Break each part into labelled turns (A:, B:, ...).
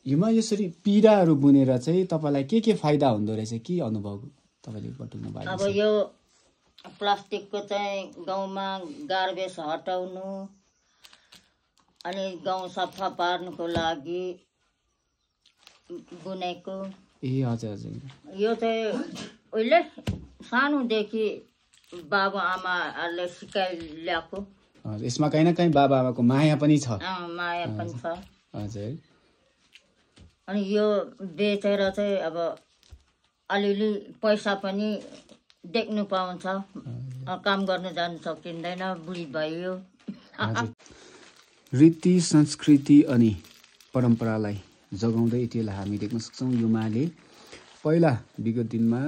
A: युमा यसरी पिराहरू बुनेर चाहिँ तपाईलाई के फाइदा हुँदो रहेछ, के अनुभव तपाईले बटुल्नु भएको?
B: अब यो प्लास्टिकको चाहिँ गाउँमा गार्बेज हटाउनु अनि गाउँ सफा पार्नुको लागि बुनेको।
A: ए हजुर हजुर।
B: यो चाहिँ उहिले सानोदेखि बाबु आमाहरूले सिकाइल्याएको।
A: हजुर, यसमा कहीँ न कहीँ बाबा आमाको माया पनि छ।
B: माया पनि छ।
A: हजुर।
B: अनि यो बेचेर चाहिँ अब अलिअलि पैसा पनि देख्नु पाउँछ। काम गर्न जानु सकिँदैन, बुढी भयो।
A: रीति संस्कृति अनि परम्परालाई जगाउँदै यति बेला हामी देख्न सक्छौँ युमाले पहिला विगत दिनमा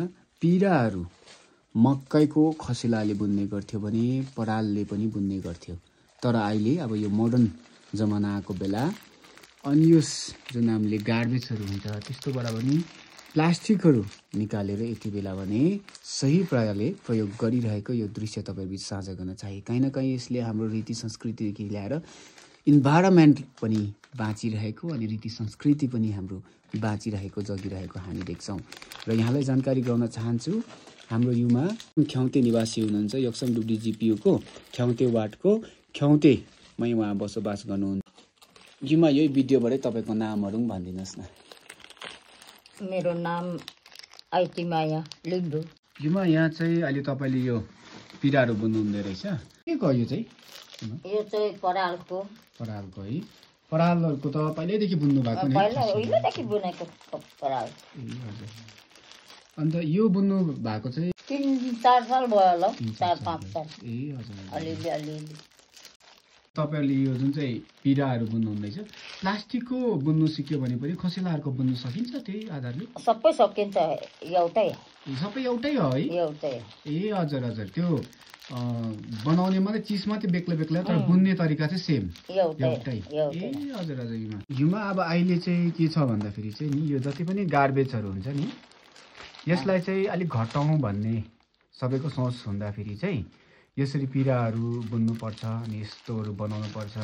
A: पिराहरू मकैको खसेलाले बुन्ने गर्थ्यो भने परालले पनि बुन्ने गर्थ्यो। तर अहिले अब यो मोडर्न जमाना आएको बेला अनयुज जुन हामीले गार्बेजहरू हुन्छ त्यस्तोबाट पनि प्लास्टिकहरू निकालेर यति बेला भने सही प्रयोग गरिरहेको यो दृश्य तपाईहरुबीच साझा गर्न चाहे। कहीँ न कहीँ यसले हाम्रो रीति संस्कृतिदेखि ल्याएर इन्भाइरोमेन्ट पनि बाँचिरहेको अनि रीति संस्कृति पनि हाम्रो बाँचिरहेको जगिरहेको हामी देख्छौँ। र यहाँलाई जानकारी गराउन चाहन्छु, हाम्रो युमा ख्याउते निवासी हुनुहुन्छ। योक्सम डुब्डी जिपियुको ख्याउते वार्डको ख्याउतेमै उहाँ बसोबास गर्नुहुन्छ। युमा यही भिडियोबाटै तपाईँको नामहरू पनि भनिदिनुहोस् न।
B: मेरो नाम आइतिमाया लिम्बू।
A: युमा यहाँ चाहिँ अहिले तपाईँले यो पिराहरू बुन्नु हुँदै रहेछ, के को यो चाहिँ?
B: यो चाहिँ परालको
A: है। परालहरूको त पहिल्यैदेखि बुन्नु भएको नि?
B: पहिल्यैदेखि बुनेको पराल।
A: अन्त यो बुन्नु भएको चाहिँ
B: 3-4 साल भयो होला, 4-5 साल।
A: ए हजुर।
B: अलिअलि
A: तपाईहरुले यो जुन चाहिँ पिराहरू बुन्नु हुँदैछ, प्लास्टिकको बुन्नु सिक्यो भने पनि खसेलाहरूको बुन्नु सकिन्छ त्यही आधारले?
B: सबै सकिन्छ, एउटै।
A: सबै एउटै हो है?
B: एउटै।
A: ए हजुर हजुर। त्यो बनाउने मात्रै चिज मात्रै बेग्लै तर बुन्ने तरिका चाहिँ सेम एउटै। ए हजुर हजुर। युमा अब अहिले चाहिँ के छ भन्दाखेरि चाहिँ नि यो जति पनि गार्बेजहरू हुन्छ नि यसलाई चाहिँ अलिक घटाउँ भन्ने सबैको सोच हुँदाखेरि चाहिँ यसरी पिराहरू बुन्नुपर्छ अनि यस्तोहरू बनाउनु पर्छ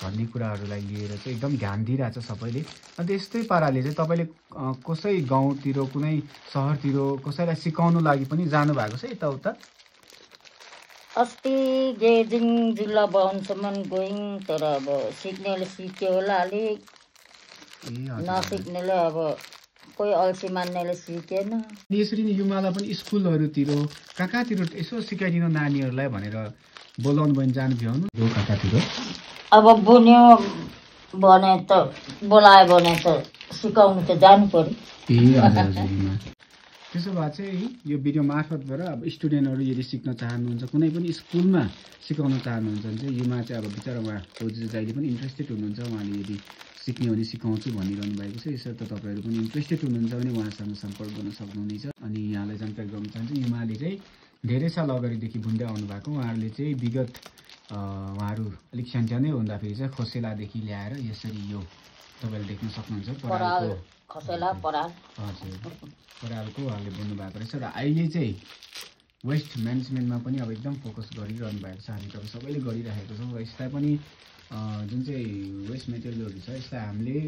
A: भन्ने कुराहरूलाई लिएर चाहिँ एकदम ध्यान दिइरहेछ सबैले। अन्त यस्तै पाराले चाहिँ तपाईँले कसै गाउँतिर कुनै सहरतिर कसैलाई सिकाउनु लागि पनि जानुभएको छ यताउता?
B: अस्ति गेजिङ जिल्ला भवनसम्म गयौँ, तर अब सिक्नेले सिक्यो होला अलिक, नसिक्नेले अब कोही अल्छी मान्नेले सिकेन।
A: यसरी नै युमालाई पनि स्कुलहरूतिर कहाँतिर यसो सिकाइदिनु नानीहरूलाई भनेर बोलाउनु भने जानु भ्याउनु हो कहाँतिर?
B: अब बुन्यो भने त बोलायो भने त सिकाउनु त जानु पर्यो।
A: ए हजुर हजुर। त्यसो भए चाहिँ यो भिडियो मार्फतबाट अब स्टुडेन्टहरू यदि सिक्न चाहनुहुन्छ, कुनै पनि स्कुलमा सिकाउन चाहनुहुन्छ भने चाहिँ युमा चाहिँ अब बिचरा उहाँ फौजी जहिले पनि इन्ट्रेस्टेड हुनुहुन्छ। उहाँले यदि सिक्ने भने सिकाउँछु भनिरहनु भएको छ। यसर्थ तपाईँहरू पनि इन्ट्रेस्टेड हुनुहुन्छ भने उहाँसँग सम्पर्क गर्न सक्नुहुनेछ। अनि यहाँलाई जानकारी गराउन चाहन्छु, युमाले चाहिँ धेरै साल अगाडिदेखि बुन्दै आउनु भएको। उहाँहरूले चाहिँ विगत उहाँहरू अलिक सानसानै हुँदाखेरि चाहिँ खोसेलादेखि ल्याएर यसरी यो तपाईँले देख्न सक्नुहुन्छ परालको
B: खसेला पराल।
A: हजुर, परालको उहाँले बुन्नु भएको रहेछ। र अहिले चाहिँ वेस्ट म्यानेजमेन्टमा पनि अब एकदम फोकस गरिरहनु भएको छ। हामी त सबैले गरिरहेको छौँ। र यसलाई पनि जुन चाहिँ वेस्ट मेटेरियलहरू छ यसलाई हामीले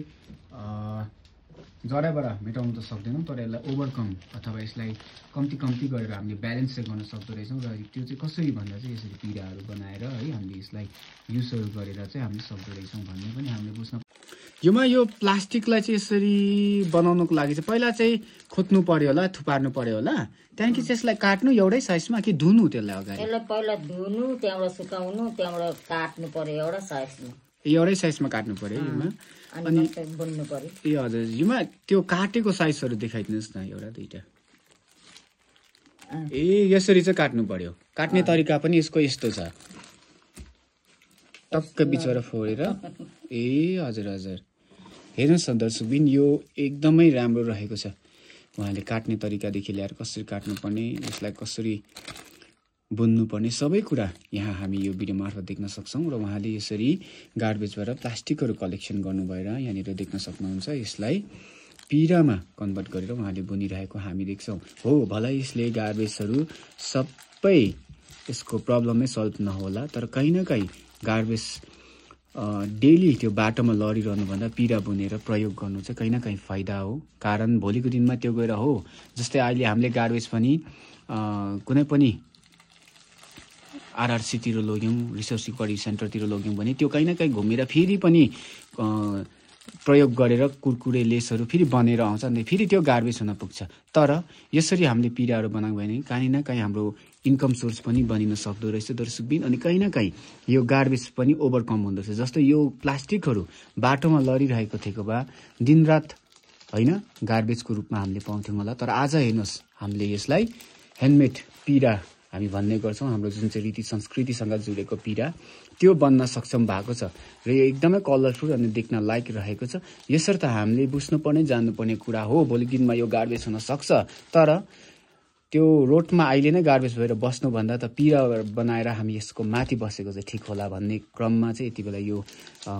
A: जराबाट मेटाउनु त सक्दैनौँ, तर यसलाई ओभरकम अथवा यसलाई कम्ती गरेर हामीले ब्यालेन्स चाहिँ गर्न सक्दो रहेछौँ। र त्यो चाहिँ कसरी भन्दा चाहिँ यसरी पिराहरू बनाएर है हामीले यसलाई युजहरू गरेर चाहिँ हामीले सक्दो रहेछौँ भन्ने पनि हामीले बुझ्न। युमा यो प्लास्टिकलाई चाहिँ यसरी बनाउनुको लागि चाहिँ पहिला चाहिँ खोज्नु पर्यो होला, थुपार्नु पर्यो होला, त्यहाँदेखि चाहिँ यसलाई काट्नु एउटै साइजमा कि धुनु त्यसलाई अगाडि?
B: यसलाई पहिला धुनु, त्यहाँबाट सुकाउनु, त्यहाँबाट काट्नु पर्यो एउटा साइजमा।
A: एउटै साइजमा काट्नु पर्यो युमा,
B: अनि बुन्नु पर्यो।
A: ए हजुर। युमा त्यो काटेको साइजहरू देखाइदिनुहोस् न एउटा दुईटा। ए यसरी चाहिँ काट्नु पर्यो। काट्ने तरिका पनि यसको यस्तो छ, टक्क बिचबाट फोडेर। ए हजुर हजुर। हेर्नुहोस् न दर्शकबिन, यो एकदमै राम्रो रहेको छ। उहाँले काट्ने तरिकादेखि ल्याएर कसरी काट्नुपर्ने, यसलाई कसरी बुन्नुपर्ने सबै कुरा यहाँ हामी यो भिडियो मार्फत देख्न सक्छौँ। र उहाँले यसरी गार्बेजबाट प्लास्टिकहरू कलेक्सन गर्नु भएर यहाँनिर देख्न सक्नुहुन्छ। यसलाई पिरामा कन्भर्ट गरेर उहाँले बुनिरहेको हामी देख्छौँ। हो भला यसले गार्बेजहरू सबै यसको प्रब्लमै सल्भ नहोला, तर कहीँ न कहीँ गार्बेज डेली त्यो बाटोमा लडिरहनुभन्दा पिरा बुनेर प्रयोग गर्नु चाहिँ कहीँ न कहीँ फाइदा हो। कारण भोलिको दिनमा त्यो गएर हो, जस्तै अहिले हामीले गार्बेज पनि कुनै पनि आरआरसीतिर लग्यौँ, रिसोर्स रिकभरी सेन्टरतिर लग्यौँ भने त्यो कहीँ न कहीँ घुमेर फेरि पनि प्रयोग गरेर कुरकुरे लेसहरू फेरि बनेर आउँछ, अनि फेरि त्यो गार्बेज हुन पुग्छ। तर यसरी हामीले पिराहरू बनायौँ भने कहीँ न कहीँ हाम्रो इन्कम सोर्स पनि बनिन सक्दो रहेछ दर्शकबिन। अनि कहीँ न कहीँ यो गार्बेज पनि ओभरकम हुँदो रहेछ। जस्तो यो प्लास्टिकहरू बाटोमा लडिरहेको थिएको भए दिनरात होइन गार्बेजको रूपमा हामीले पाउँथ्यौँ होला। तर आज हेर्नुहोस् हामीले यसलाई ह्यान्डमेड पिरा हामी भन्ने गर्छौँ। हाम्रो जुन चाहिँ रीति संस्कृतिसँग जुडेको पिरा त्यो बन्न सक्षम भएको छ र यो एकदमै कलरफुल अनि देख्न लायक रहेको छ। यसर्थ हामीले बुझ्नुपर्ने जान्नुपर्ने कुरा हो। भोलि दिनमा यो गार्बेज हुन सक्छ, तर त्यो रोडमा अहिले नै गार्बेज भएर बस्नुभन्दा त पिरा बनाएर हामी यसको माथि बसेको चाहिँ ठिक होला भन्ने क्रममा चाहिँ यति बेला यो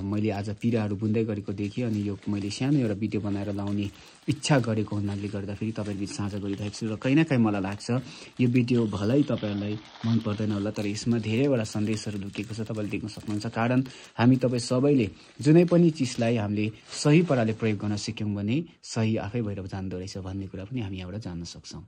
A: मैले आज पिराहरू बुन्दै गरेको देखेँ। अनि यो मैले सानो एउटा भिडियो बनाएर लाउने इच्छा गरेको हुनाले गर्दाखेरि तपाईँहरूबिच साझा गरिरहेको छु। र कहीँ न कहीँ मलाई लाग्छ यो भिडियो भलै तपाईँहरूलाई मन पर्दैन होला, तर यसमा धेरैवटा सन्देशहरू लुकेको छ, तपाईँले देख्न सक्नुहुन्छ। कारण हामी तपाईँ सबैले जुनै पनि चिजलाई हामीले सही पाराले प्रयोग गर्न सिक्यौँ भने सही आफै भएर जान्दो रहेछ भन्ने कुरा पनि हामी यहाँबाट जान्न सक्छौँ।